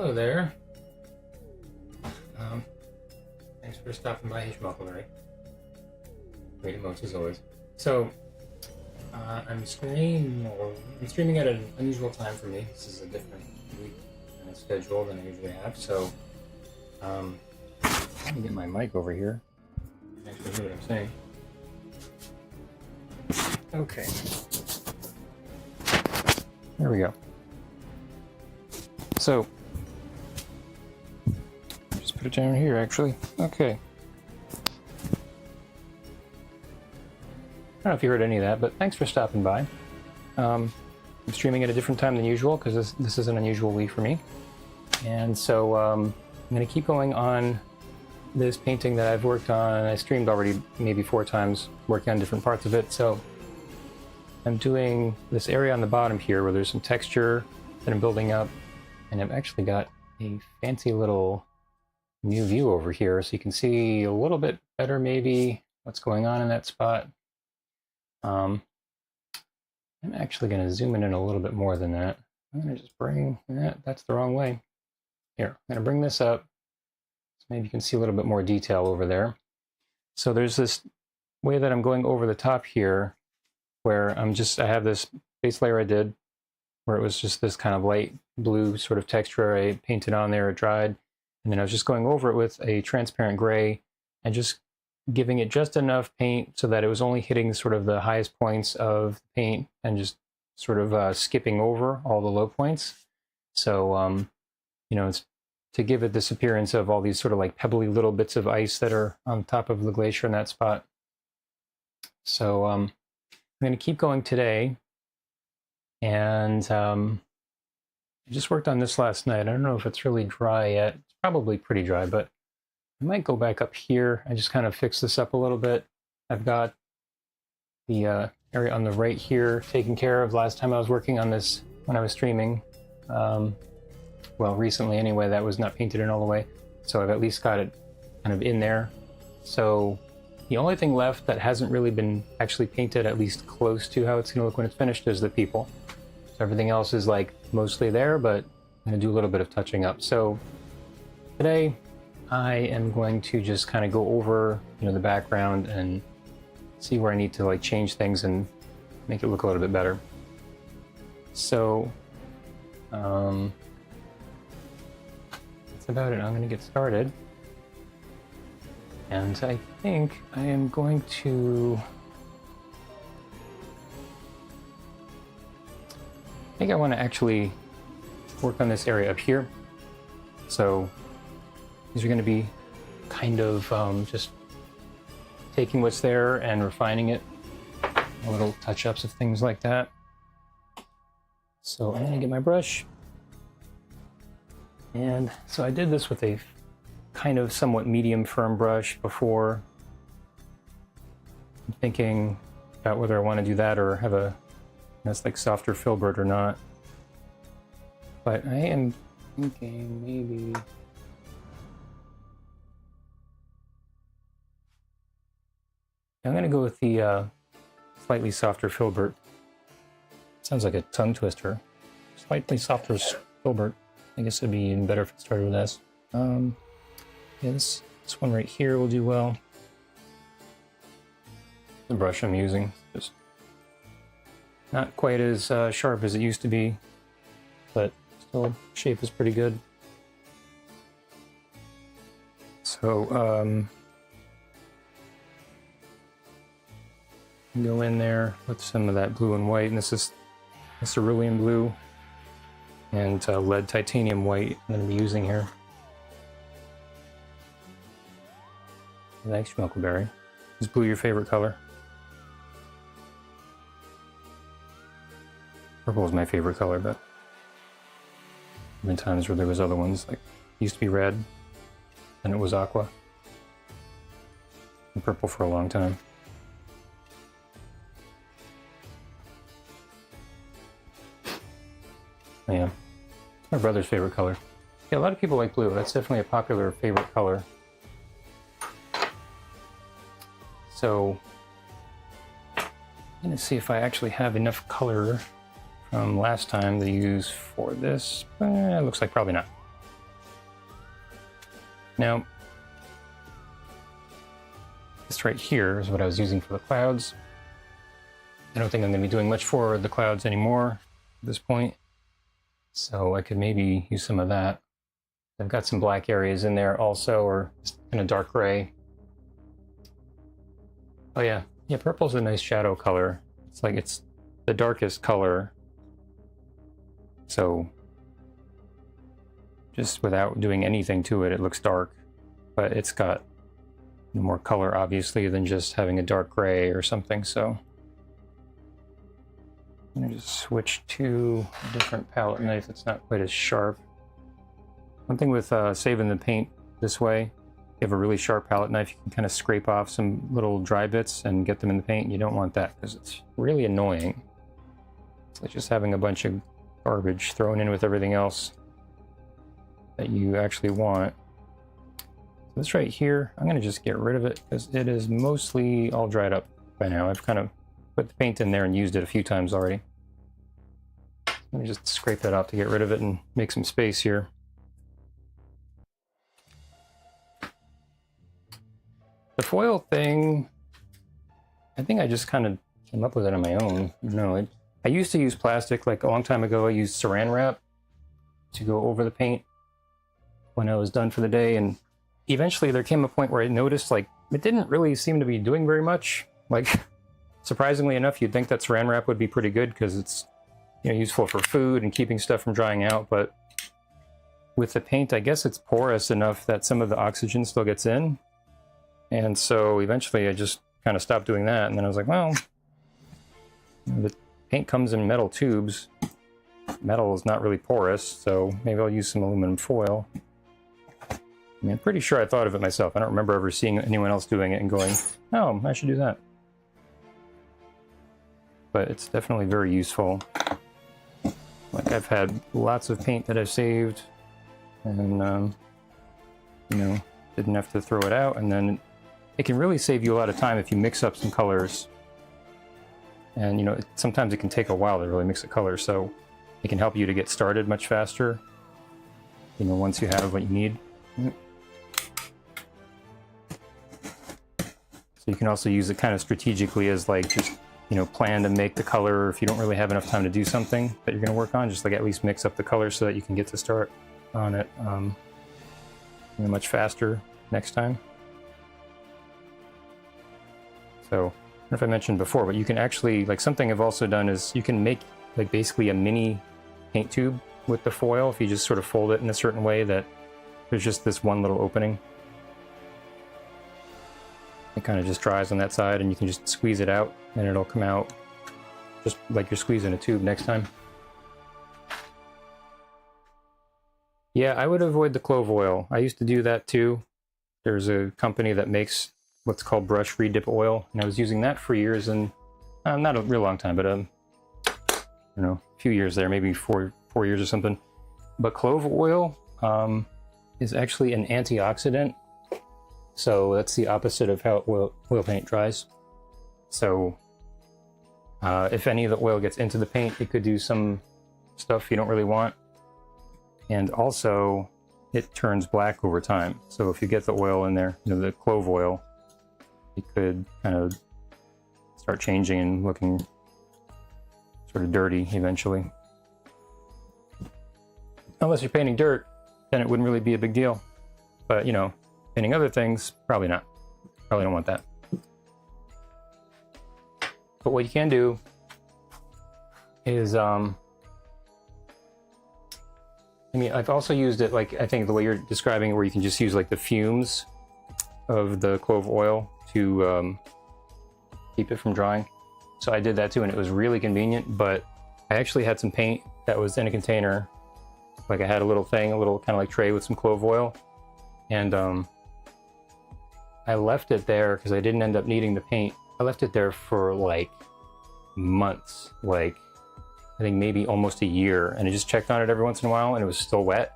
Hello there. Thanks for stopping by, Huckleberry. Great emotes as always. So, I'm streaming at an unusual time for me. This is a different week schedule than I usually have. So, let me get my mic over here. Actually, hear what I'm saying. Okay. There we go. So, just put it down here, actually. Okay. I don't know if you heard any of that, but thanks for stopping by. I'm streaming at a different time than usual because this is an unusual week for me. And so I'm going to keep going on this painting that I've worked on. I streamed already maybe 4 times working on different parts of it. So I'm doing this area on the bottom here where there's some texture that I'm building up. And I've actually got a fancy little new view over here so you can see a little bit better maybe what's going on in that spot. I'm actually going to zoom in a little bit more than that. I'm going to just bring that, that's the wrong way. Here, I'm going to bring this up so maybe you can see a little bit more detail over there. So there's this way that I'm going over the top here where I have this base layer I did where it was just this kind of light blue sort of texture. I painted on there, it dried, and then I was just going over it with a transparent gray and just giving it just enough paint so that it was only hitting sort of the highest points of the paint and just sort of skipping over all the low points. So, you know, it's to give it this appearance of all these sort of like pebbly little bits of ice that are on top of the glacier in that spot. So I'm going to keep going today. And I just worked on this last night. I don't know if it's really dry yet. It's probably pretty dry, but I might go back up here and just kind of fix this up a little bit. I've got the area on the right here taken care of. Last time I was working on this when I was streaming, well, recently anyway, that was not painted in all the way. So I've at least got it kind of in there. So the only thing left that hasn't really been actually painted, at least close to how it's going to look when it's finished, is the people. So everything else is like mostly there, but I'm going to do a little bit of touching up. So today I am going to just kind of go over, you know, the background and see where I need to like change things and make it look a little bit better. So that's about it. I'm going to get started. And I think I am going to... I think I want to actually work on this area up here. So these are going to be kind of just taking what's there and refining it. Little touch-ups of things like that. So I'm going to get my brush. And so I did this with a kind of somewhat medium firm brush before. I'm thinking about whether I want to do that or have a nice like softer filbert or not. But I am thinking maybe I'm going to go with the slightly softer filbert. Sounds like a tongue twister. Slightly softer filbert. I guess it'd be even better if it started with S. Yeah, this one right here will do well. The brush I'm using, just not quite as sharp as it used to be, but still shape is pretty good. So go in there with some of that blue and white, and this is a cerulean blue and lead titanium white I'm going to be using here. Thanks, Huckleberry. Is blue your favorite color? Purple is my favorite color, but there have been times where there was other ones, like it used to be red, and it was aqua, and purple for a long time. Yeah, my brother's favorite color. Yeah, a lot of people like blue. That's definitely a popular favorite color. So I'm going to see if I actually have enough color from last time to use for this. Looks like probably not. Now, this right here is what I was using for the clouds. I don't think I'm going to be doing much for the clouds anymore at this point, so I could maybe use some of that. I've got some black areas in there also, or just kind of dark gray. Oh yeah, purple's a nice shadow color. It's like it's the darkest color, so just without doing anything to it, it looks dark, but it's got more color obviously than just having a dark gray or something. So I'm gonna just switch to a different palette knife that's not quite as sharp. One thing with saving the paint this way, if you have a really sharp palette knife, you can kind of scrape off some little dry bits and get them in the paint. You don't want that because it's really annoying. It's like just having a bunch of garbage thrown in with everything else that you actually want. So this right here, I'm going to just get rid of it because it is mostly all dried up by now. I've kind of put the paint in there and used it a few times already. Let me just scrape that off to get rid of it and make some space here. The foil thing, I think I just kind of came up with it on my own. No, I used to use plastic, like a long time ago. I used saran wrap to go over the paint when I was done for the day, and eventually there came a point where I noticed like it didn't really seem to be doing very much. Like, surprisingly enough, you'd think that saran wrap would be pretty good because it's, you know, useful for food and keeping stuff from drying out, but with the paint, I guess it's porous enough that some of the oxygen still gets in. And so eventually I just kind of stopped doing that, and then I was like, well, the paint comes in metal tubes. Metal is not really porous, so maybe I'll use some aluminum foil. I mean, I'm pretty sure I thought of it myself. I don't remember ever seeing anyone else doing it and going, oh, I should do that. But it's definitely very useful. Like, I've had lots of paint that I've saved, and, you know, didn't have to throw it out, and then it can really save you a lot of time if you mix up some colors. And, you know, sometimes it can take a while to really mix a color, so it can help you to get started much faster, you know, once you have what you need. So you can also use it kind of strategically as like just, you know, plan to make the color if you don't really have enough time to do something that you're going to work on. Just like at least mix up the colors so that you can get to start on it you know, much faster next time. So, I don't know if I mentioned before, but you can actually, like, something I've also done is you can make like basically a mini paint tube with the foil if you just sort of fold it in a certain way that there's just this one little opening. It kind of just dries on that side, and you can just squeeze it out and it'll come out just like you're squeezing a tube next time. Yeah, I would avoid the clove oil. I used to do that too. There's a company that makes what's called brush redip oil, and I was using that for years, and not a real long time, but you know, a few years there, maybe four years or something. But clove oil is actually an antioxidant, so that's the opposite of how oil paint dries. So if any of the oil gets into the paint, it could do some stuff you don't really want, and also it turns black over time. So if you get the oil in there, you know, the clove oil, it could kind of start changing and looking sort of dirty eventually. Unless you're painting dirt, then it wouldn't really be a big deal. But, you know, painting other things, probably not. Probably don't want that. But what you can do is, I mean, I've also used it, like, I think the way you're describing it, where you can just use like the fumes of the clove oil to keep it from drying. So I did that too, and it was really convenient. But I actually had some paint that was in a container. Like, I had a little thing, a little kind of like tray with some clove oil, and I left it there because I didn't end up needing the paint. I left it there for like months, like I think maybe almost a year, and I just checked on it every once in a while, and it was still wet.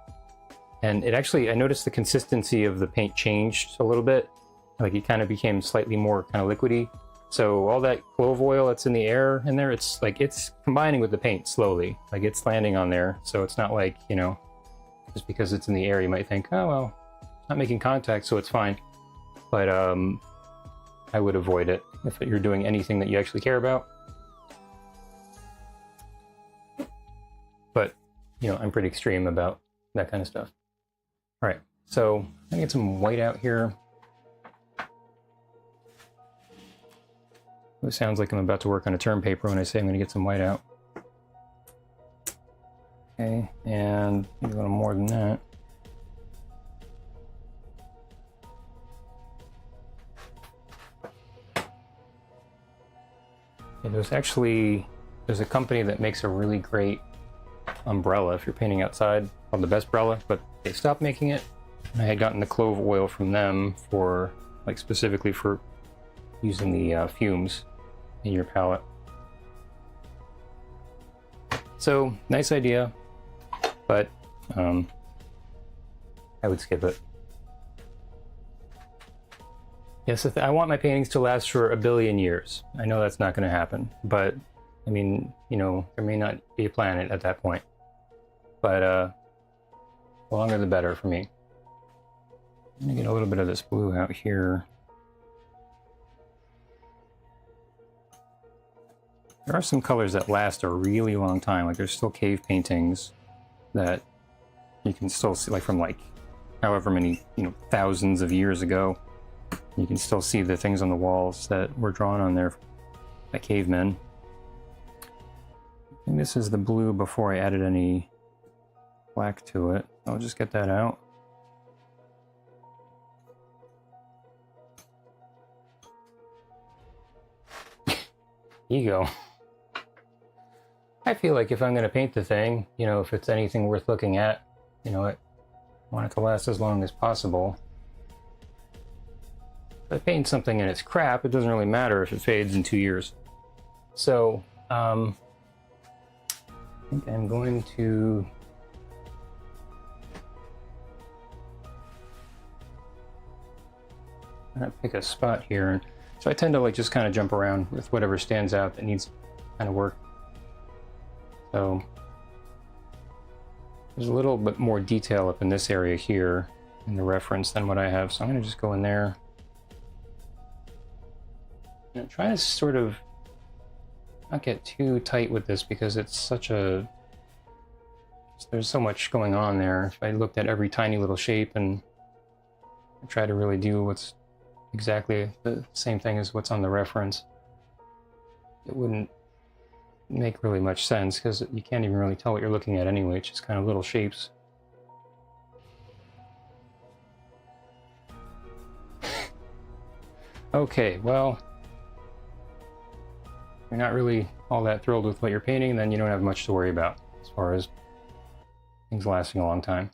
And it actually, I noticed the consistency of the paint changed a little bit. Like, it kind of became slightly more kind of liquidy. So all that clove oil that's in the air in there, it's like it's combining with the paint slowly. Like, it's landing on there. So it's not like, you know, just because it's in the air, you might think, oh, well, there's not making contact, so it's fine. But I would avoid it if you're doing anything that you actually care about. But, you know, I'm pretty extreme about that kind of stuff. All right, so I'm gonna get some white out here. It sounds like I'm about to work on a term paper when I say I'm gonna get some white out. Okay, and maybe a little more than that. And there's a company that makes a really great umbrella if you're painting outside, called the Best Umbrella, but they stopped making it. And I had gotten the clove oil from them for, like, specifically for using the fumes in your palette. So, nice idea, but I would skip it. Yes, I want my paintings to last for 1 billion years. I know that's not going to happen, but I mean, you know, there may not be a planet at that point. But the longer the better for me. I'm going to get a little bit of this blue out here. There are some colors that last a really long time. Like there's still cave paintings that you can still see, like from like however many, you know, thousands of years ago. You can still see the things on the walls that were drawn on there by cavemen. I think this is the blue before I added any black to it. I'll just get that out. Ego. I feel like if I'm going to paint the thing, you know, if it's anything worth looking at, you know, I want it to last as long as possible. If I paint something and it's crap, it doesn't really matter if it fades in 2 years. So, I think I'm going to pick a spot here. So I tend to like just kind of jump around with whatever stands out that needs kind of work. So there's a little bit more detail up in this area here in the reference than what I have. So I'm going to just go in there. And try to sort of not get too tight with this because it's such a... There's so much going on there. If I looked at every tiny little shape and try to really do what's exactly the same thing as what's on the reference, it wouldn't make really much sense because you can't even really tell what you're looking at anyway. It's just kind of little shapes. Okay, well, if you're not really all that thrilled with what you're painting, then you don't have much to worry about as far as things lasting a long time.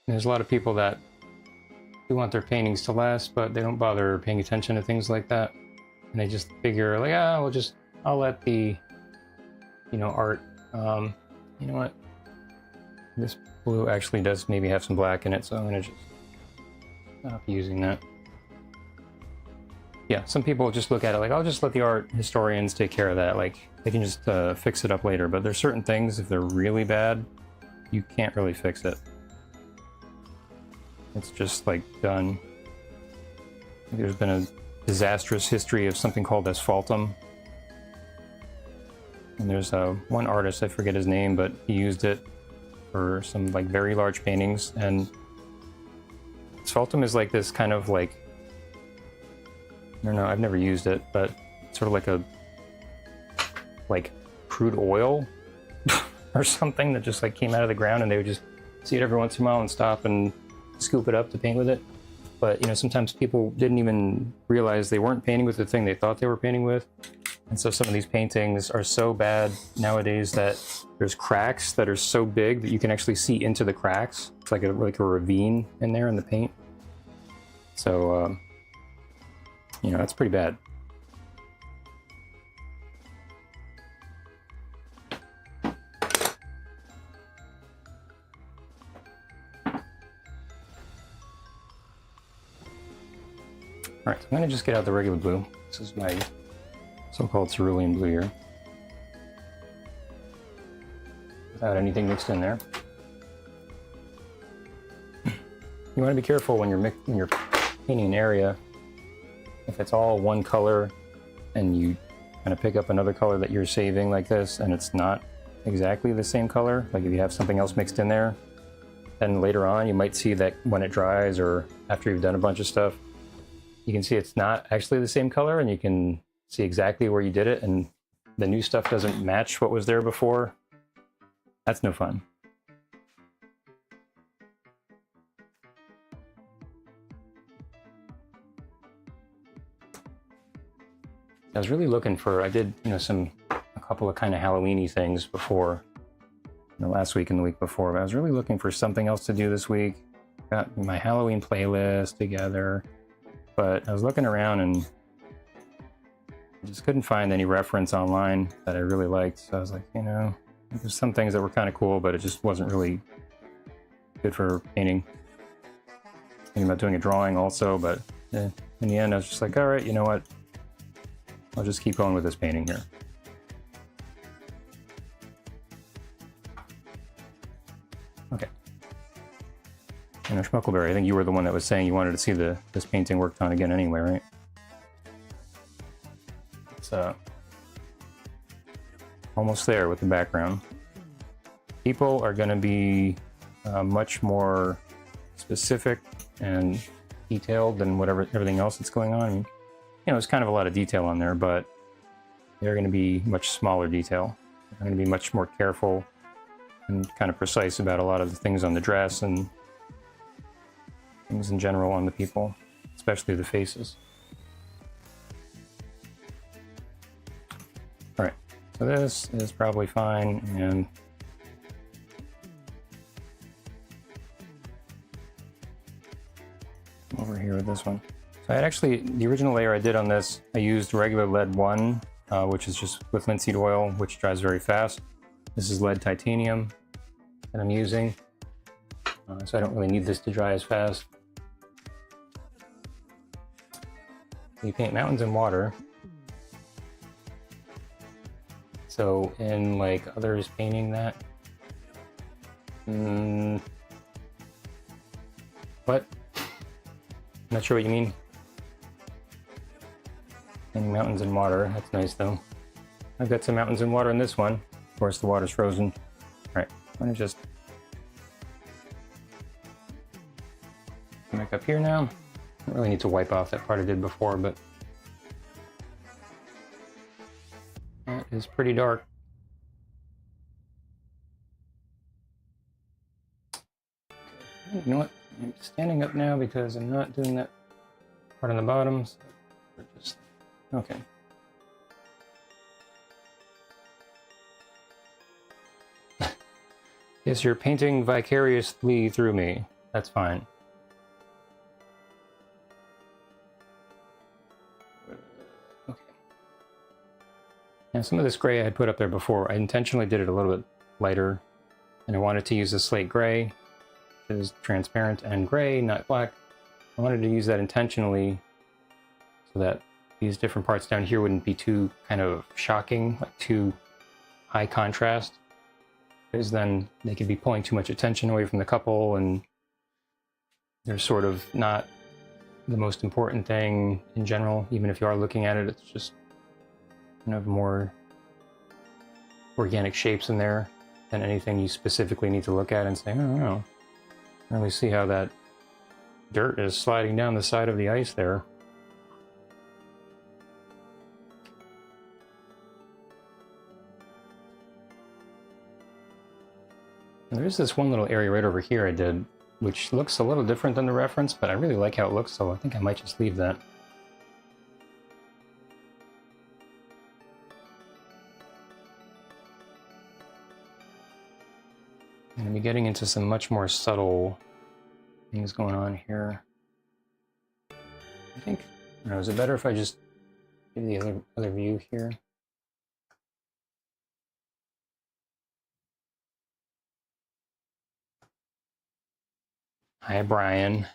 And there's a lot of people that do want their paintings to last, but they don't bother paying attention to things like that. And they just figure like, I'll let the, you know, art, you know what? This blue actually does maybe have some black in it, so I'm gonna just stop using that. Yeah, some people just look at it like, I'll just let the art historians take care of that. Like, they can just fix it up later. But there's certain things, if they're really bad, you can't really fix it. It's just, like, done. There's been a disastrous history of something called asphaltum. And there's one artist, I forget his name, but he used it for some, like, very large paintings. And asphaltum is like this kind of, like, I don't know, I've never used it, but sort of like a, like, crude oil or something that just, like, came out of the ground, and they would just see it every once in a while and stop and scoop it up to paint with it. But, you know, sometimes people didn't even realize they weren't painting with the thing they thought they were painting with. And so some of these paintings are so bad nowadays that there's cracks that are so big that you can actually see into the cracks. It's like a ravine in there in the paint. So, you know, that's pretty bad. All right, so I'm going to just get out the regular blue. This is my so-called cerulean blue here, without anything mixed in there. you want to be careful when you're painting an area. If it's all one color and you kind of pick up another color that you're saving like this and it's not exactly the same color, like if you have something else mixed in there, then later on you might see that when it dries or after you've done a bunch of stuff, you can see it's not actually the same color, and you can see exactly where you did it, and the new stuff doesn't match what was there before. That's no fun. I was really looking for, I did, a couple of kind of Halloween-y things before, last week and the week before, but I was really looking for something else to do this week. Got my Halloween playlist together, but I was looking around and I just couldn't find any reference online that I really liked. So I was like, there's some things that were kind of cool, but it just wasn't really good for painting. Thinking about doing a drawing also, but in the end I was just like, all right, you know what? I'll just keep going with this painting here. Okay. Schmuckleberry, I think you were the one that was saying you wanted to see this painting worked on again anyway, right? It's almost there with the background. People are going to be much more specific and detailed than everything else that's going on. I mean, there's kind of a lot of detail on there, but they're going to be much smaller detail. They're going to be much more careful and kind of precise about a lot of the things on the dress and things in general on the people, especially the faces. All right, so this is probably fine, and over here with this one. So I had actually, the original layer I did on this, I used regular lead 1, which is just with linseed oil, which dries very fast. This is lead titanium that I'm using, so I don't really need this to dry as fast. You paint mountains in water. So in like others painting that, what? Not sure what you mean. Painting mountains in water, that's nice though. I've got some mountains in water in this one. Of course the water's frozen. All right, I'm gonna just come back up here now. I don't really need to wipe off that part I did before, but that is pretty dark. You know what? I'm standing up now because I'm not doing that part on the bottom. So we're just okay. Yes, you're painting vicariously through me. That's fine. Okay. Now some of this gray I had put up there before, I intentionally did it a little bit lighter, and I wanted to use a slate gray, which is transparent and gray, not black. I wanted to use that intentionally so that these different parts down here wouldn't be too kind of shocking, like too high contrast, because then they could be pulling too much attention away from the couple, and they're sort of not the most important thing in general. Even if you are looking at it, it's just kind of more organic shapes in there than anything you specifically need to look at and say, oh, no, I don't really see how that dirt is sliding down the side of the ice there. And there's this one little area right over here I did, which looks a little different than the reference, but I really like how it looks, so I think I might just leave that. I'm going to be getting into some much more subtle things going on here. I think, I don't know, is it better if I just give the other view here? Hi, Brian.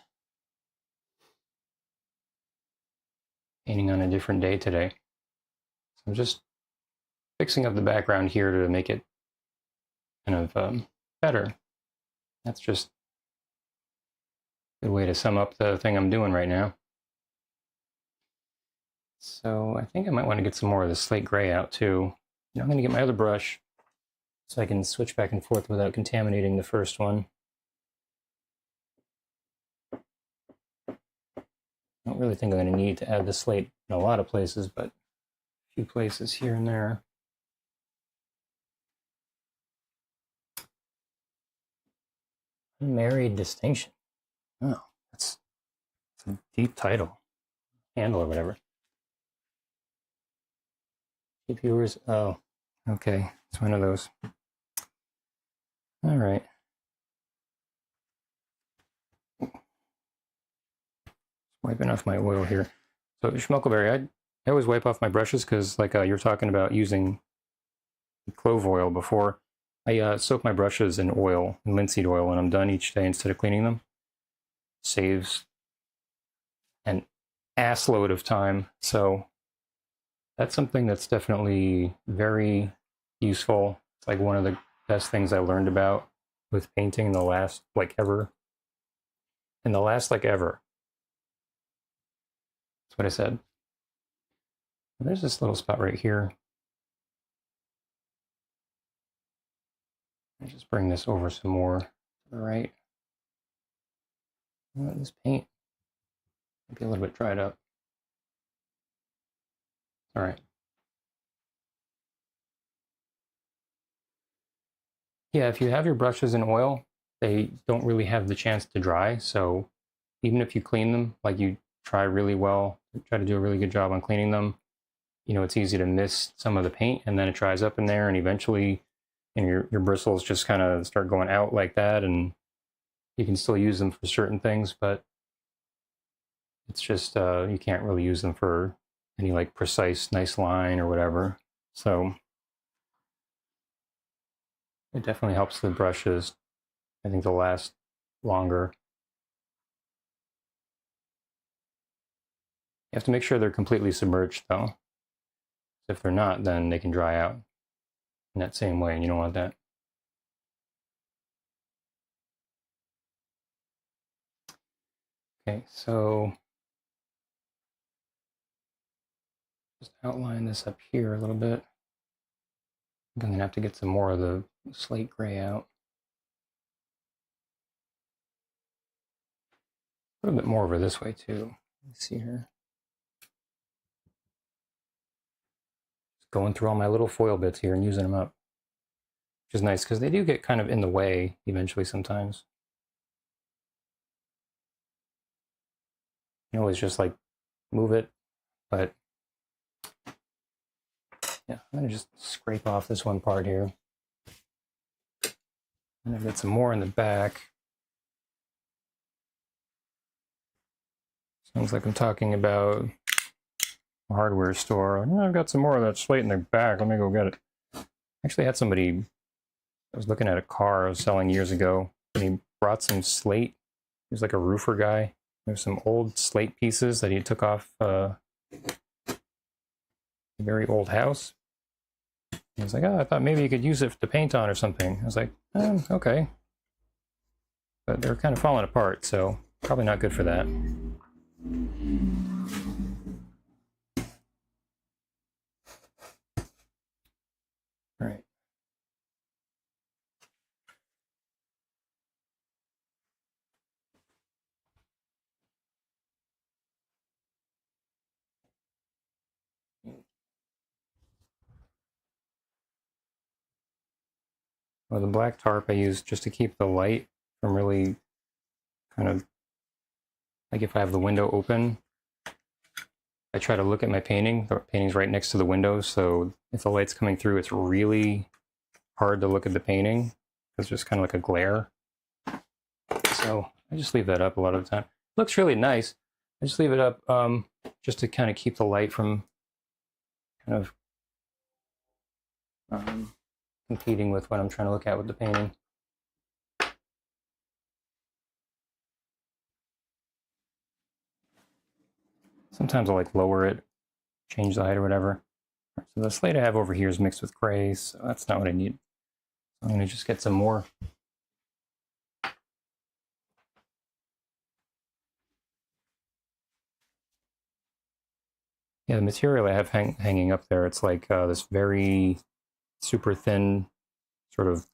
Painting on a different day today. So I'm just fixing up the background here to make it kind of better. That's just Good way to sum up the thing I'm doing right now. So I think I might want to get some more of the slate gray out too. Now I'm going to get my other brush so I can switch back and forth without contaminating the first one. I don't really think I'm going to need to add the slate in a lot of places, but a few places here and there. Unmarried distinction. Oh, that's a deep title. Handle or whatever. Keep viewers. Oh, okay. It's one of those. All right. Wiping off my oil here. So schmelkelberry, I always wipe off my brushes because, like you're talking about using clove oil before. I soak my brushes in oil, in linseed oil, when I'm done each day instead of cleaning them. Saves an ass load of time. So that's something that's definitely very useful. It's like one of the best things I learned about with painting in the last ever. In the last ever. That's what I said. There's this little spot right here. Let me just bring this over some more to the right. This paint might be a little bit dried up. All right. Yeah, if you have your brushes in oil, they don't really have the chance to dry. So even if you clean them, like you try really well, try to do a really good job on cleaning them, you know, it's easy to miss some of the paint and then it dries up in there and eventually your bristles just kind of start going out like that, and you can still use them for certain things, but it's just you can't really use them for any like precise nice line or whatever. So it definitely helps the brushes, I think, to last longer. You have to make sure they're completely submerged though. If they're not, then they can dry out in that same way, and you don't want that. Okay, so just outline this up here a little bit. I'm going to have to get some more of the slate gray out. A little bit more over this way too. Let's see here. Just going through all my little foil bits here and using them up, which is nice because they do get kind of in the way eventually sometimes. You can always just like move it, but yeah, I'm going to just scrape off this one part here. And I've got some more in the back. Sounds like I'm talking about a hardware store. Oh, I've got some more of that slate in the back. Let me go get it. Actually, I had somebody, I was looking at a car I was selling years ago, and he brought some slate. He was like a roofer guy. There's some old slate pieces that he took off a very old house. He was like, oh, I thought maybe you could use it to paint on or something. I was like, okay. But they're kind of falling apart, so probably not good for that. All right. Well, the black tarp I use just to keep the light from really kind of, like if I have the window open, I try to look at my painting. The painting's right next to the window, so if the light's coming through, it's really hard to look at the painting. It's just kind of like a glare. So I just leave that up a lot of the time. It looks really nice. I just leave it up just to kind of keep the light from kind of competing with what I'm trying to look at with the painting. Sometimes I'll like lower it, change the height or whatever. So the slate I have over here is mixed with gray, so that's not what I need. I'm going to just get some more. Yeah, the material I have hanging up there, it's like this very super thin sort of,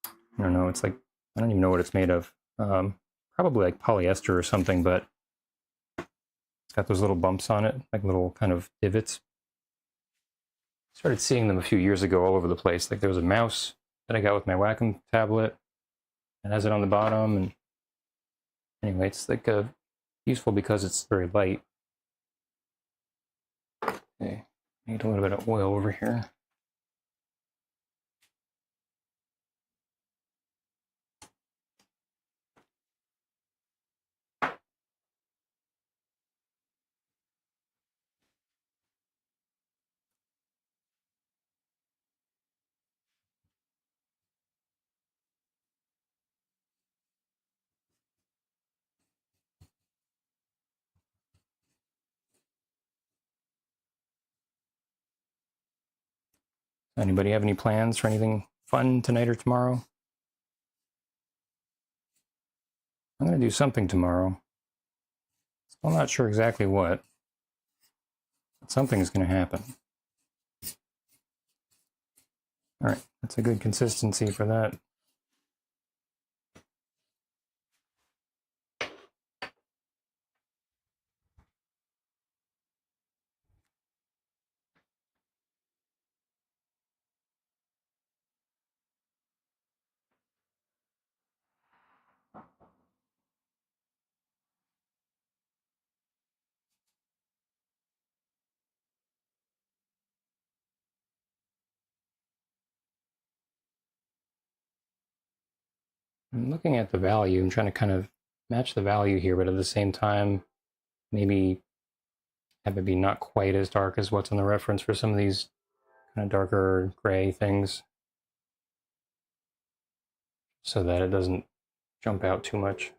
I don't know, it's like, I don't even know what it's made of. Probably like polyester or something, but it's got those little bumps on it, like little kind of divots. Started seeing them a few years ago all over the place. Like there was a mouse that I got with my Wacom tablet. It has it on the bottom, and anyway, it's like useful because it's very light. Okay, need a little bit of oil over here. Anybody have any plans for anything fun tonight or tomorrow? I'm going to do something tomorrow. Still not sure exactly what, but something is going to happen. All right, that's a good consistency for that. I'm looking at the value. I'm trying to kind of match the value here, but at the same time, maybe have it be not quite as dark as what's on the reference for some of these kind of darker gray things, so that it doesn't jump out too much.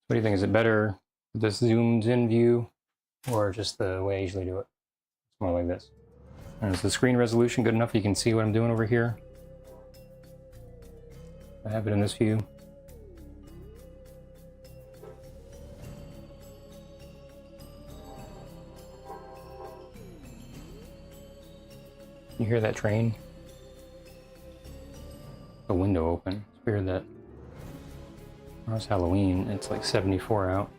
What do you think? Is it better this zoomed in view or just the way I usually do it? It's more like this. And is the screen resolution good enough you can see what I'm doing over here? I have it in this view. You hear that train? The window open. It's weird that tomorrow's Halloween. It's like 74 out.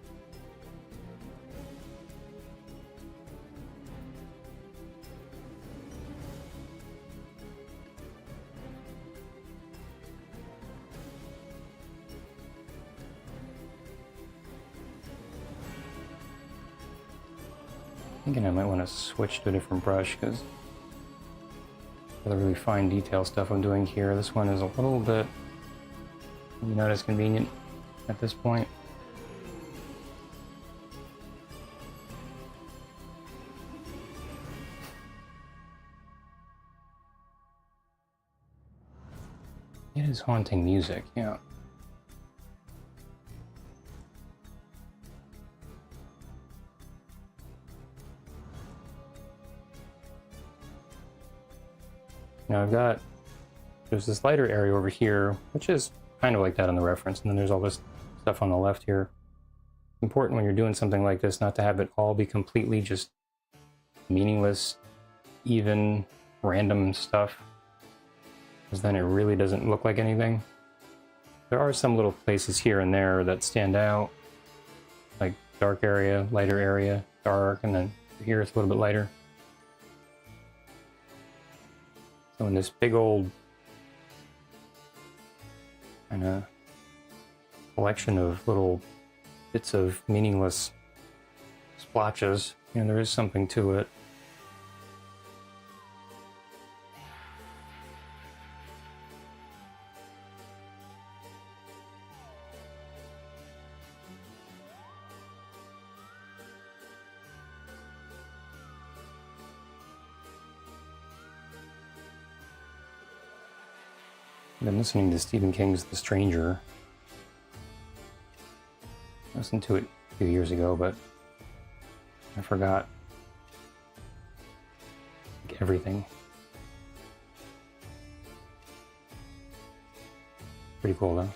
Thinking I might want to switch to a different brush because for the really fine detail stuff I'm doing here, this one is a little bit not as convenient at this point. It is haunting music, yeah. Now there's this lighter area over here, which is kind of like that on the reference, and then there's all this stuff on the left here. It's important when you're doing something like this not to have it all be completely just meaningless, even, random stuff, because then it really doesn't look like anything. There are some little places here and there that stand out, like dark area, lighter area, dark, and then here it's a little bit lighter. So in this big old kind of collection of little bits of meaningless splotches, and there is something to it. I've been listening to Stephen King's The Stranger. I listened to it a few years ago, but I forgot like everything. Pretty cool though.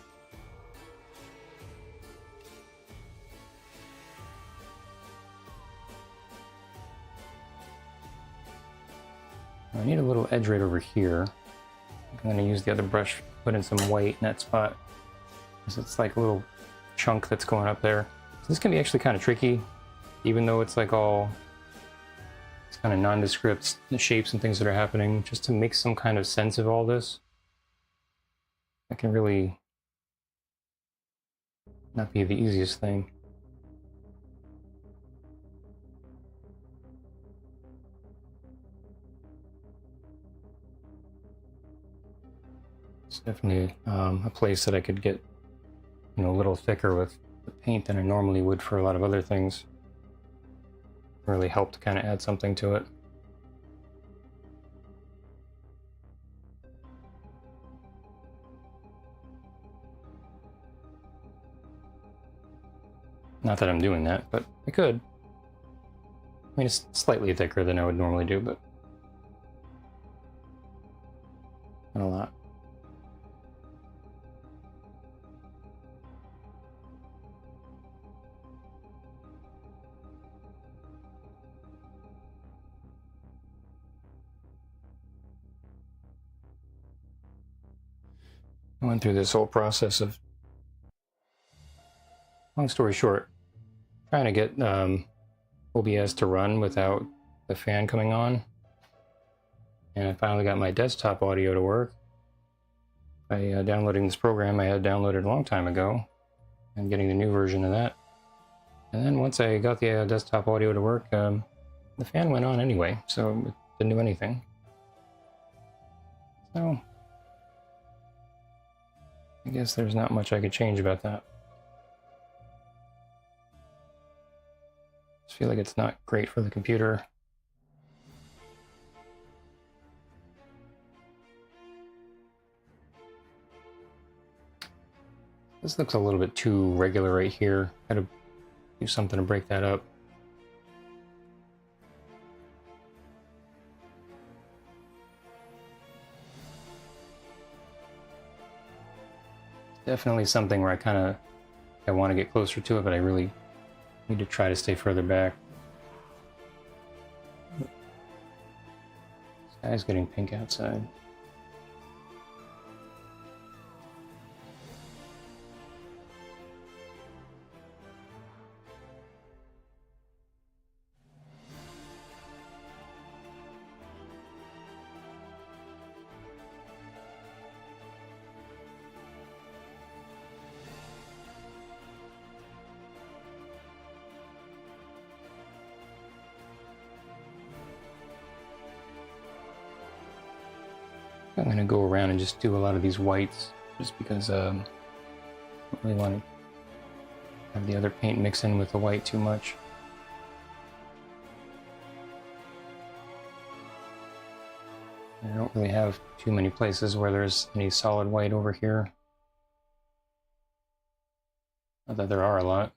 I need a little edge right over here. I'm going to use the other brush, put in some white in that spot, because it's like a little chunk that's going up there. So this can be actually kind of tricky, even though it's like all it's kind of nondescript, the shapes and things that are happening, just to make some kind of sense of all this. That can really not be the easiest thing. It's definitely a place that I could get, you know, a little thicker with the paint than I normally would for a lot of other things. Really helped to kind of add something to it. Not that I'm doing that, but I could. I mean, it's slightly thicker than I would normally do, but not a lot. I went through this whole process of, long story short, trying to get OBS to run without the fan coming on. And I finally got my desktop audio to work by downloading this program I had downloaded a long time ago and getting the new version of that. And then once I got the desktop audio to work, the fan went on anyway, so it didn't do anything. So I guess there's not much I could change about that. Just feel like it's not great for the computer. This looks a little bit too regular right here. Gotta do something to break that up. Definitely something where I want to get closer to it, but I really need to try to stay further back. Sky's getting pink outside. I'm going to go around and just do a lot of these whites, just because I don't really want to have the other paint mix in with the white too much. I don't really have too many places where there's any solid white over here. Not that there are a lot.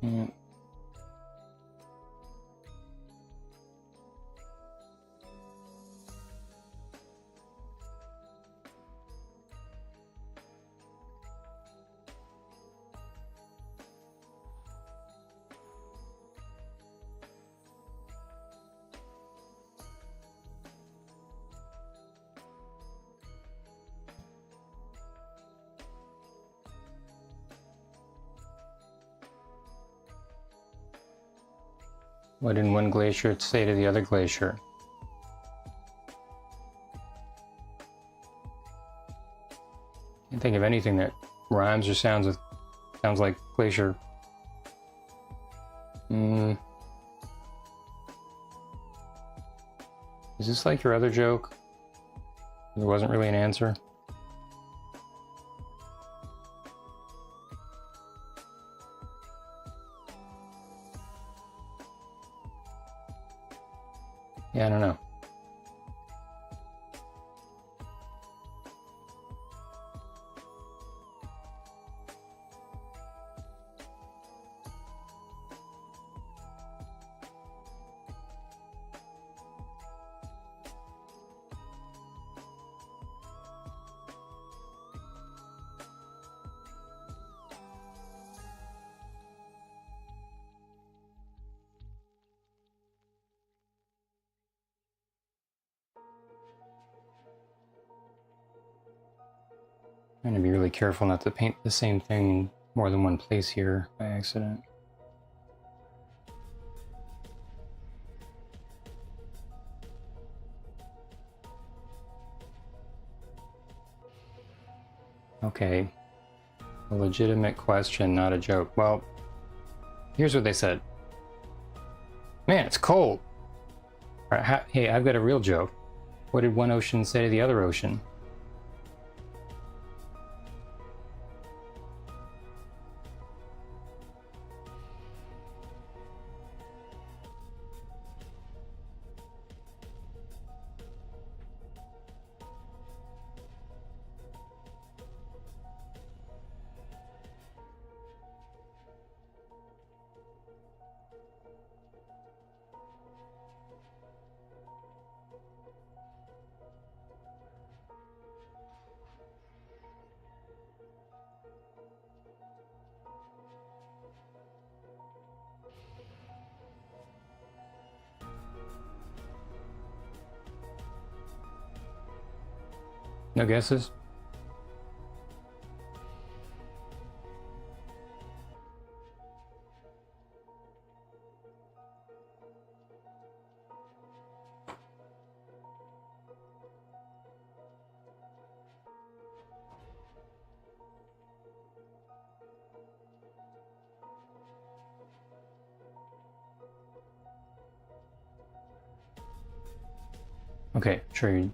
Yeah. What did one glacier say to the other glacier? Can't think of anything that rhymes or sounds like glacier. Is this like your other joke? There wasn't really an answer. Yeah, I don't know. I'm gonna be really careful not to paint the same thing more than one place here by accident. Okay, a legitimate question, not a joke. Well, here's what they said. Man, it's cold. All right, hey, I've got a real joke. What did one ocean say to the other ocean? No guesses? Okay, sure, you're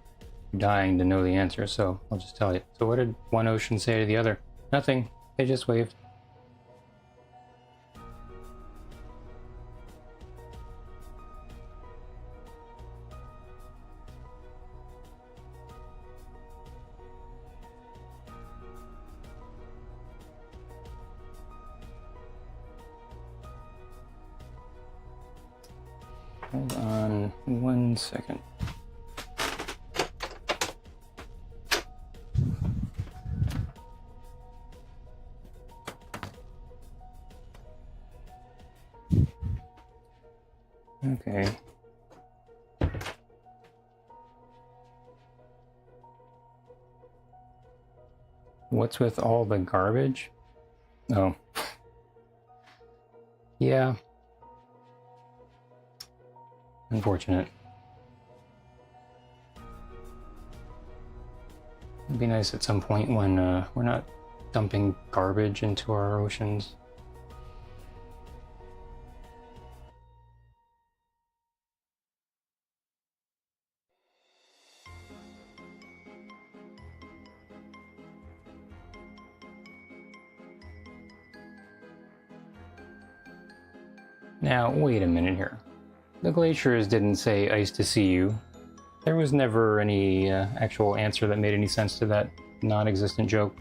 dying to know the answer, so I'll just tell you. So what did one ocean say to the other? Nothing. They just waved. Hold on 1 second. Okay. What's with all the garbage? Oh. Yeah. Unfortunate. It'd be nice at some point when we're not dumping garbage into our oceans. Now, wait a minute here. The glaciers didn't say ice to see you. There was never any actual answer that made any sense to that non-existent joke.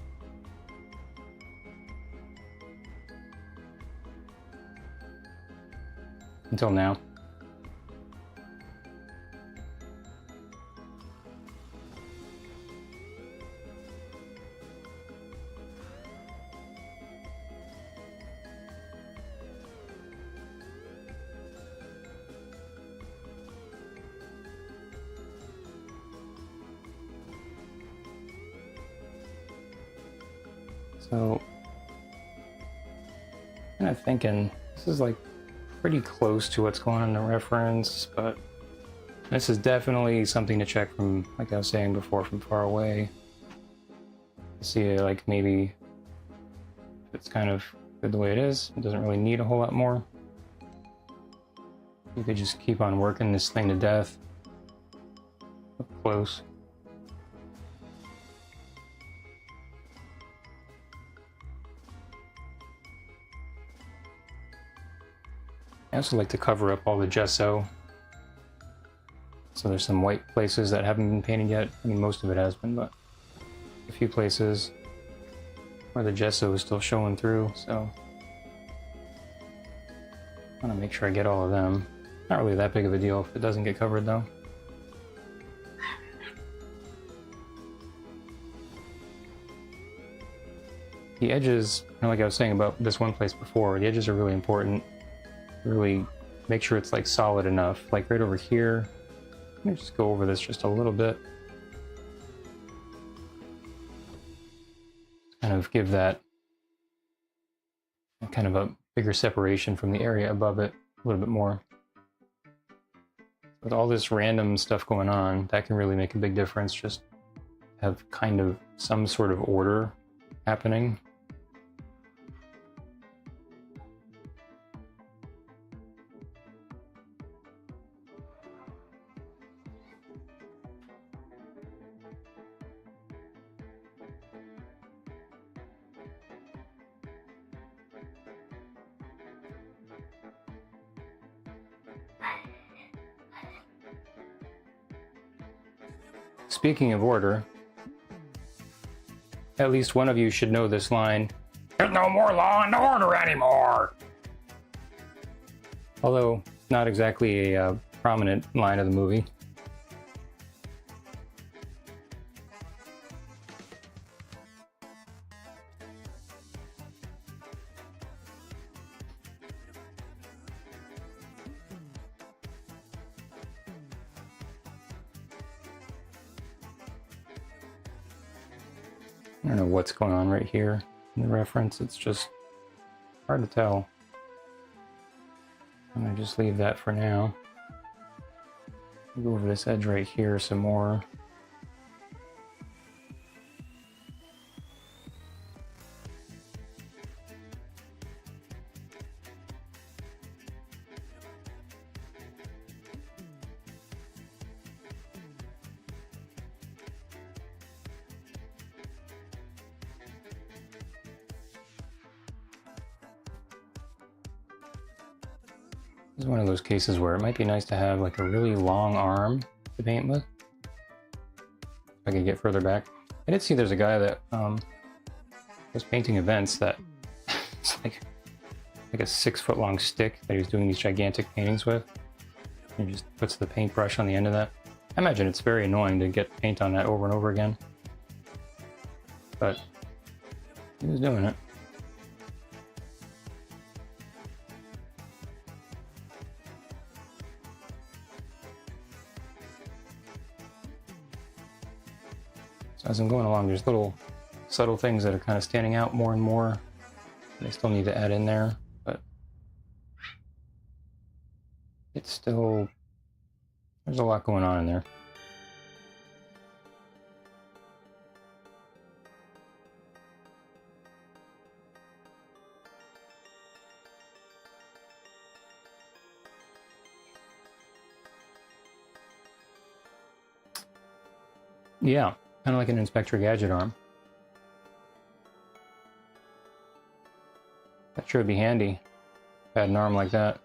Until now. So, kind of thinking this is like pretty close to what's going on in the reference, but this is definitely something to check from, like I was saying before, from far away. See, like maybe it's kind of good the way it is. It doesn't really need a whole lot more. You could just keep on working this thing to death. close. I also like to cover up all the gesso. So there's some white places that haven't been painted yet. I mean, most of it has been, but a few places where the gesso is still showing through, so I want to make sure I get all of them. Not really that big of a deal if it doesn't get covered, though. The edges, kind of like I was saying about this one place before, the edges are really important. Really make sure it's like solid enough. Like right over here, let me just go over this just a little bit. Kind of give that kind of a bigger separation from the area above it a little bit more. With all this random stuff going on, that can really make a big difference. Just have kind of some sort of order happening. Speaking of order, at least one of you should know this line. There's no more law and order anymore! Although, not exactly a prominent line of the movie. I don't know what's going on right here in the reference. It's just hard to tell. I'm gonna just leave that for now. Go over this edge right here some more. This is one of those cases where it might be nice to have like a really long arm to paint with. If I could get further back. I did see there's a guy that was painting events that it's like a 6-foot long stick that he was doing these gigantic paintings with. He just puts the paintbrush on the end of that. I imagine it's very annoying to get paint on that over and over again. But he was doing it. So as I'm going along, there's little subtle things that are kind of standing out more and more. And I still need to add in there, but it's still, there's a lot going on in there. Yeah, kind of like an Inspector Gadget arm. That sure would be handy if I had an arm like that.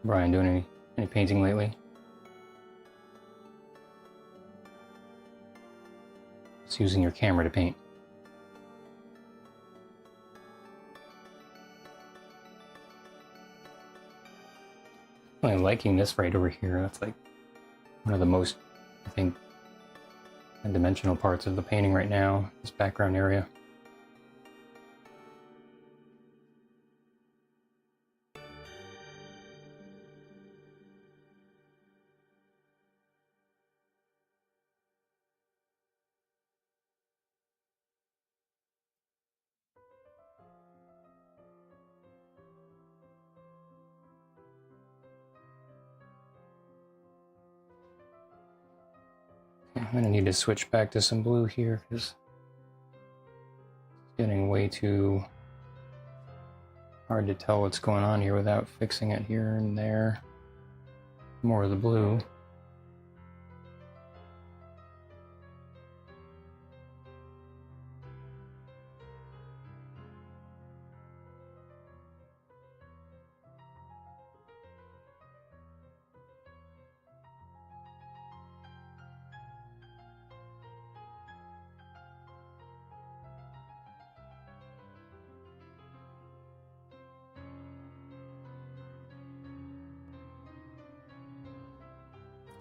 Brian, doing any painting lately? Just using your camera to paint. I'm liking this right over here. That's like one of the most, I think, dimensional parts of the painting right now, this background area. I'm gonna need to switch back to some blue here because it's getting way too hard to tell what's going on here without fixing it here and there. More of the blue.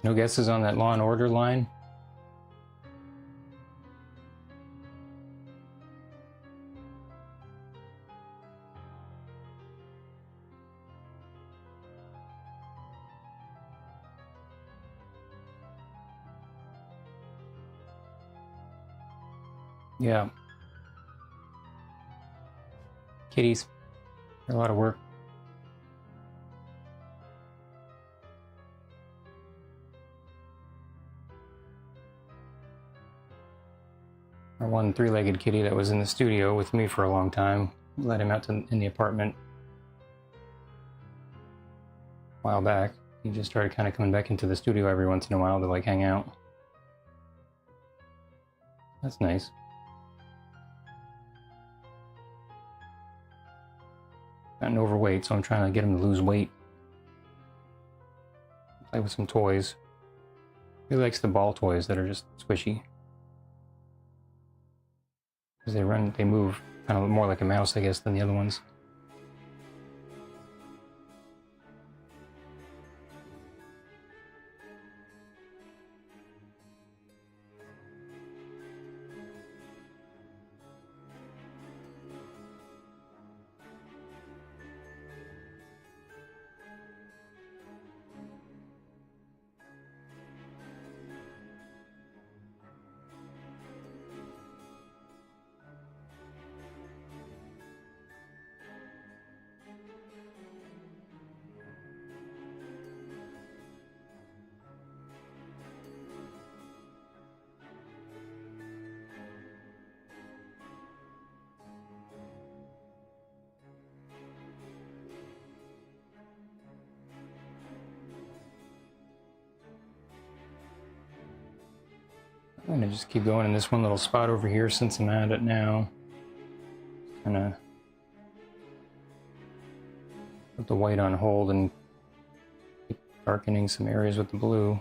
No guesses on that Law and Order line? Yeah. Kitties. They're a lot of work. Our one three-legged kitty that was in the studio with me for a long time. Let him out in the apartment a while back. He just started kind of coming back into the studio every once in a while to like hang out. That's nice. Gotten overweight, so I'm trying to get him to lose weight. Play with some toys. He likes the ball toys that are just squishy. Because they move kind of more like a mouse, I guess, than the other ones. I'm gonna just keep going in this one little spot over here since I'm at it now. Kinda put the white on hold and keep darkening some areas with the blue.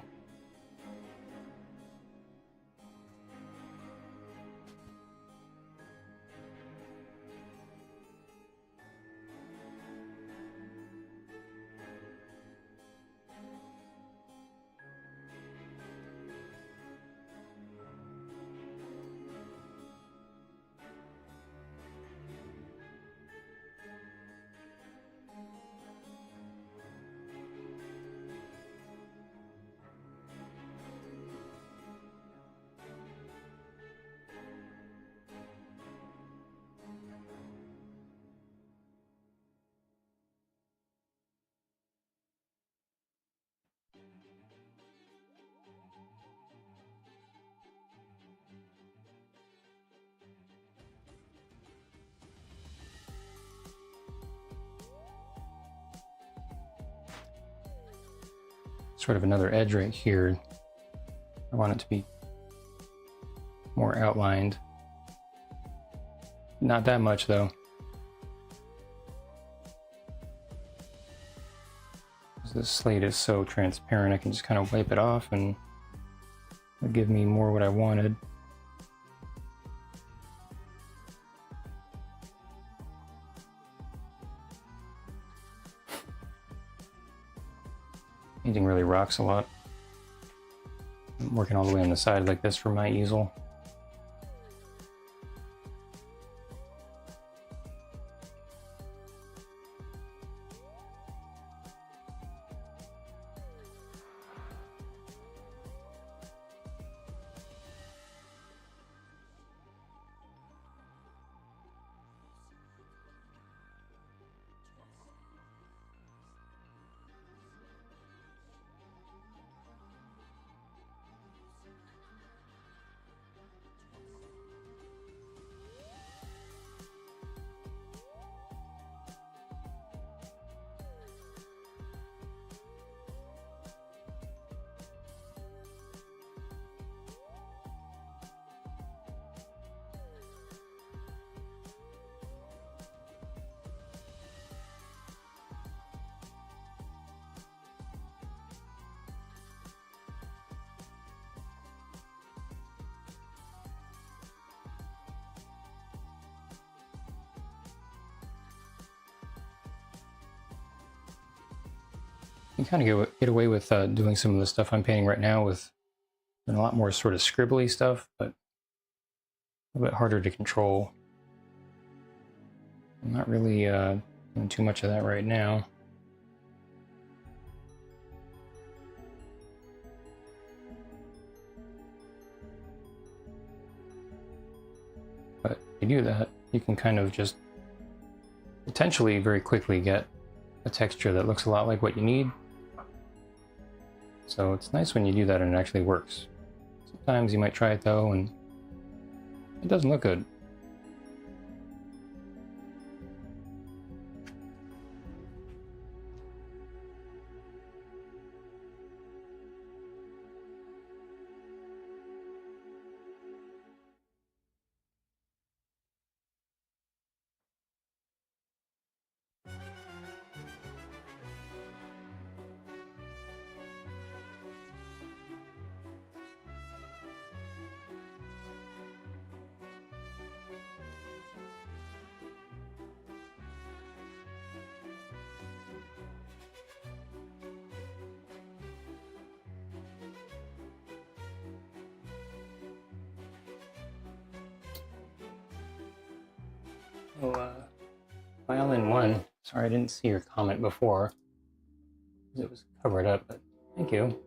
Sort of another edge right here. I want it to be more outlined. Not that much though. This slate is so transparent, I can just kind of wipe it off and it'll give me more what I wanted. Painting really rocks a lot. I'm working all the way on the side like this for my easel. You kind of get away with doing some of the stuff I'm painting right now with a lot more sort of scribbly stuff, but a little bit harder to control. I'm not really doing too much of that right now. But if you do that, you can kind of just potentially very quickly get a texture that looks a lot like what you need. So it's nice when you do that and it actually works. Sometimes you might try it though and it doesn't look good. Oh, Violin 1, sorry I didn't see your comment before. It was covered up, but thank you.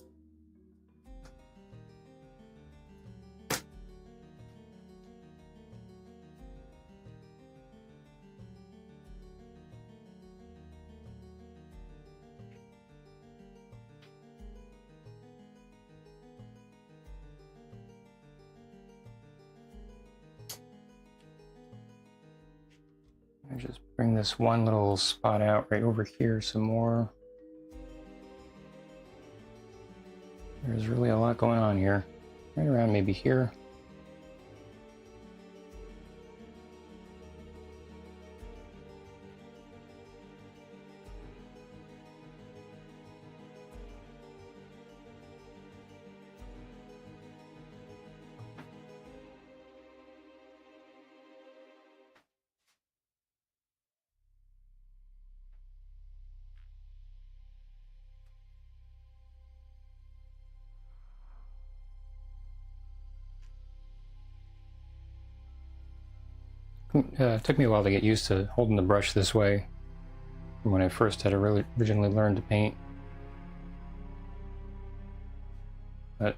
I just bring this one little spot out right over here some more. There's really a lot going on here. Right around maybe here. It took me a while to get used to holding the brush this way from when I first had originally learned to paint. But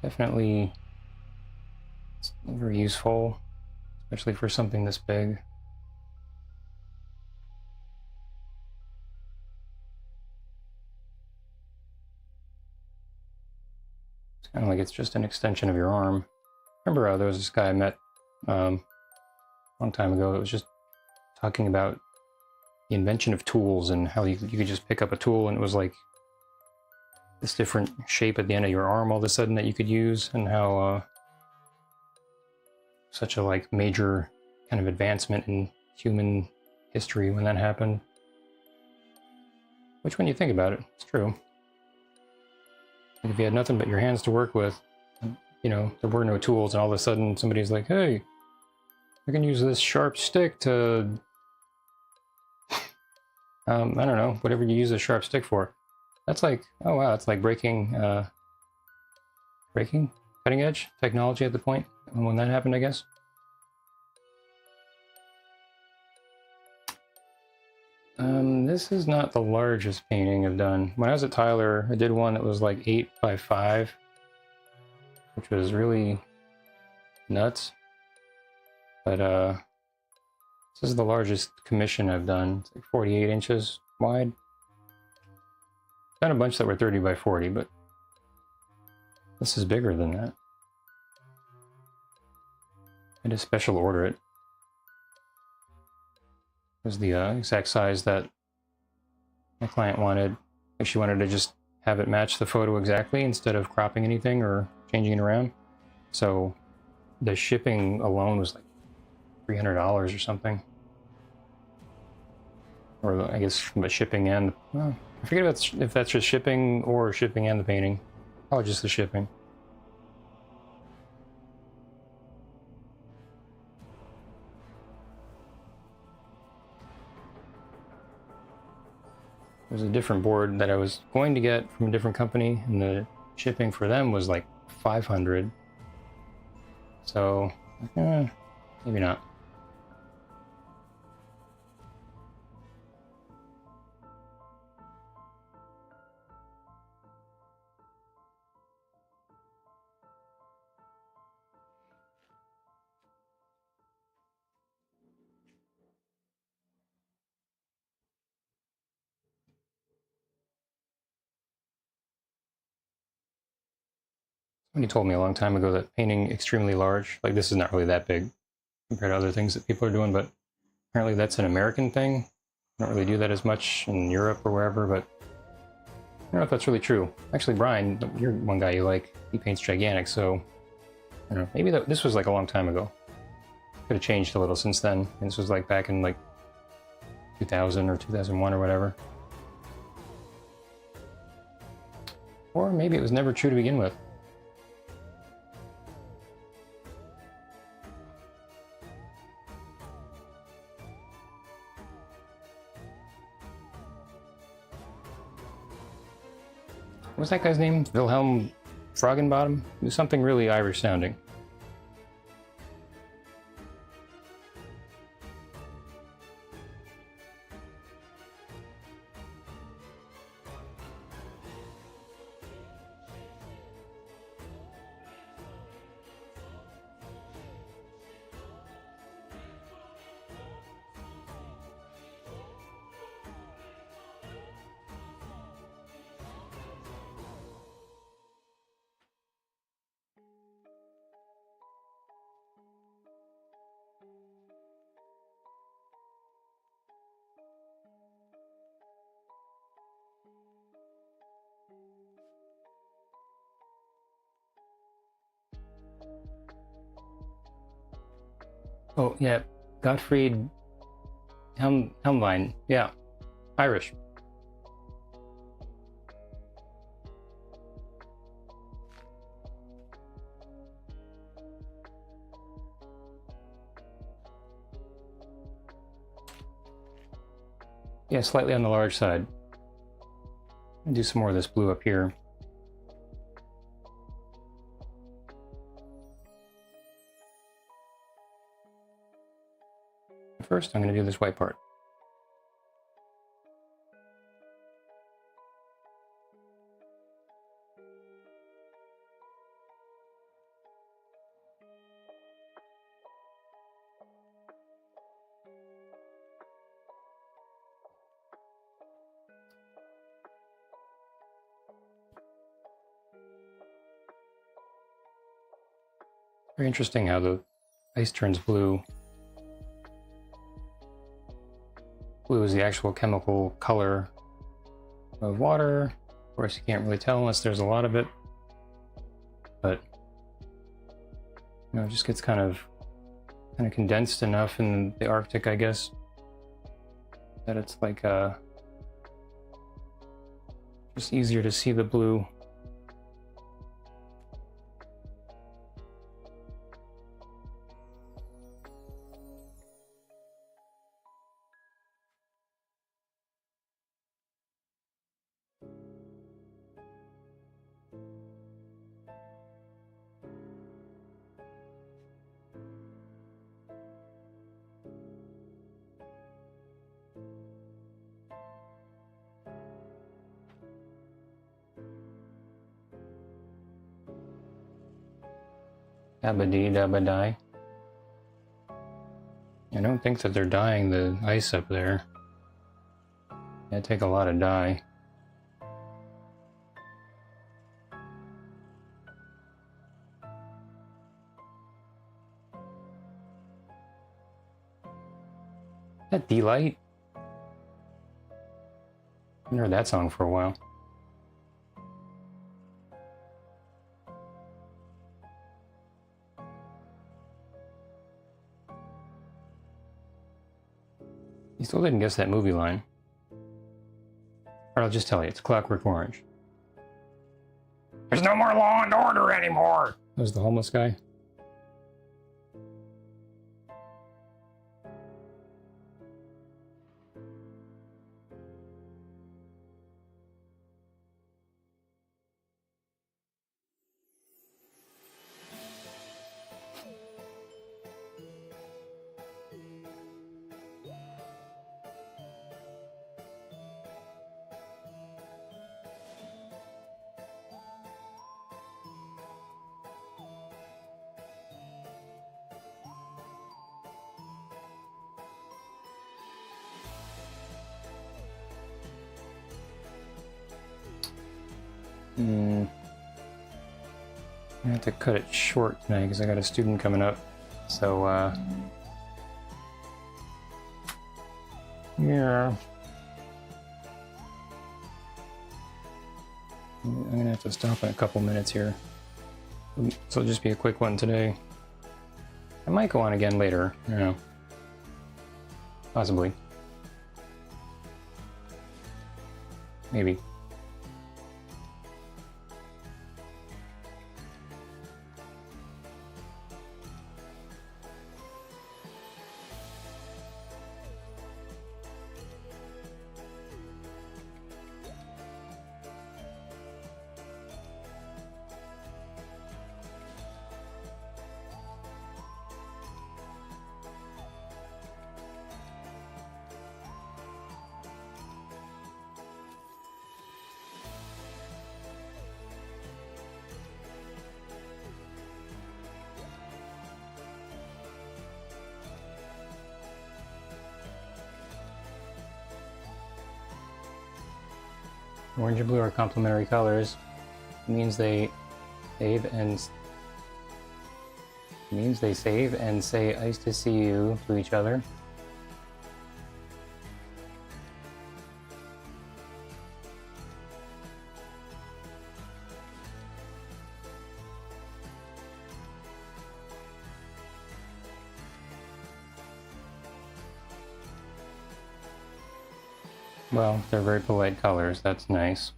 definitely it's very useful, especially for something this big. It's kind of like it's just an extension of your arm. Remember there was this guy I met a long time ago. It was just talking about the invention of tools and how you could just pick up a tool and it was like this different shape at the end of your arm all of a sudden that you could use, and how such a like major kind of advancement in human history when that happened. Which, when you think about it, it's true. Like if you had nothing but your hands to work with, you know, there were no tools, and all of a sudden somebody's like, hey, I can use this sharp stick to I don't know, whatever you use a sharp stick for. That's like, oh wow, it's like breaking cutting edge technology at the point when that happened, I guess. This is not the largest painting I've done. When I was at Tyler, I did one that was like 8 by 5, which was really nuts. But this is the largest commission I've done. It's like 48 inches wide. I've done a bunch that were 30 by 40, but this is bigger than that. I had to special order it. It was the exact size that my client wanted. She wanted to just have it match the photo exactly instead of cropping anything or changing it around. So the shipping alone was like $300 or something. Or I guess the shipping and, well, I forget if that's just shipping or shipping and the painting. Probably just the shipping. There's a different board that I was going to get from a different company, and the shipping for them was like 500. So, maybe not. Somebody told me a long time ago that painting extremely large, like this is not really that big compared to other things that people are doing, but apparently that's an American thing. I don't really do that as much in Europe or wherever, but I don't know if that's really true. Actually, Brian, you're one guy you like. He paints gigantic, so I don't know. Maybe this was like a long time ago. Could have changed a little since then. And this was like back in like 2000 or 2001 or whatever. Or maybe it was never true to begin with. What was that guy's name? Wilhelm Frogenbottom? It was something really Irish sounding. Oh, yeah. Gottfried Helmwein. Yeah. Irish. Yeah, slightly on the large side. I'll do some more of this blue up here. First, I'm going to do this white part. Very interesting how the ice turns blue. Blue is the actual chemical color of water. Of course, you can't really tell unless there's a lot of it. But, you know, it just gets kind of condensed enough in the Arctic, I guess, that it's like just easier to see the blue. Dabba-dee, dabba-die. I don't think that they're dyeing the ice up there. That'd take a lot of dye. That D-Light? I haven't heard that song for a while. You still didn't guess that movie line. Or I'll just tell you, it's Clockwork Orange. There's no more law and order anymore! That was the homeless guy. I have to cut it short tonight because I got a student coming up. So, yeah. I'm gonna have to stop in a couple minutes here. So it'll just be a quick one today. I might go on again later, I don't know. Possibly. Maybe. Orange and blue are complementary colors. It means they save and say "nice to see you" to each other. Well, they're very polite colors. That's nice.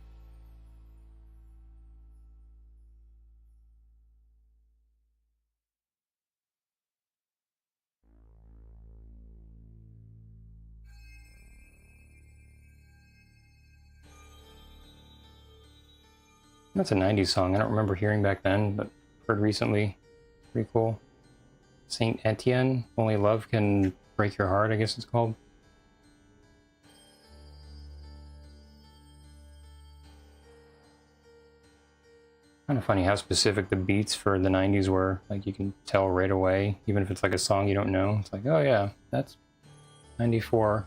That's a 90s song. I don't remember hearing back then, but heard recently. Pretty cool. Saint Etienne, Only Love Can Break Your Heart, I guess it's called. Kind of funny how specific the beats for the 90s were. Like, you can tell right away, even if it's like a song you don't know. It's like, oh yeah, that's 94.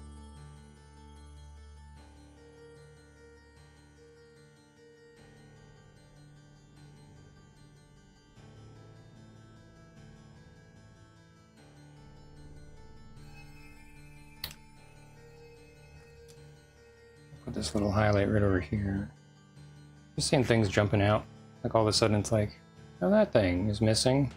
Put this little highlight right over here. Just seeing things jumping out. Like all of a sudden it's like, oh, that thing is missing.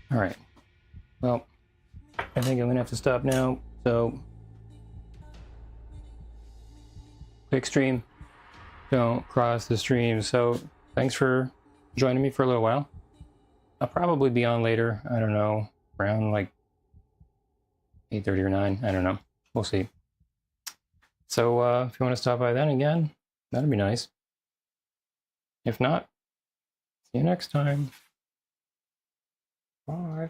All right. Well, I think I'm gonna have to stop now. So, quick stream. Don't cross the stream. So, thanks for joining me for a little while. I'll probably be on later. I don't know, around like 8:30 or 9. I don't know. We'll see. So, if you want to stop by then again, that'd be nice. If not, see you next time. Bye.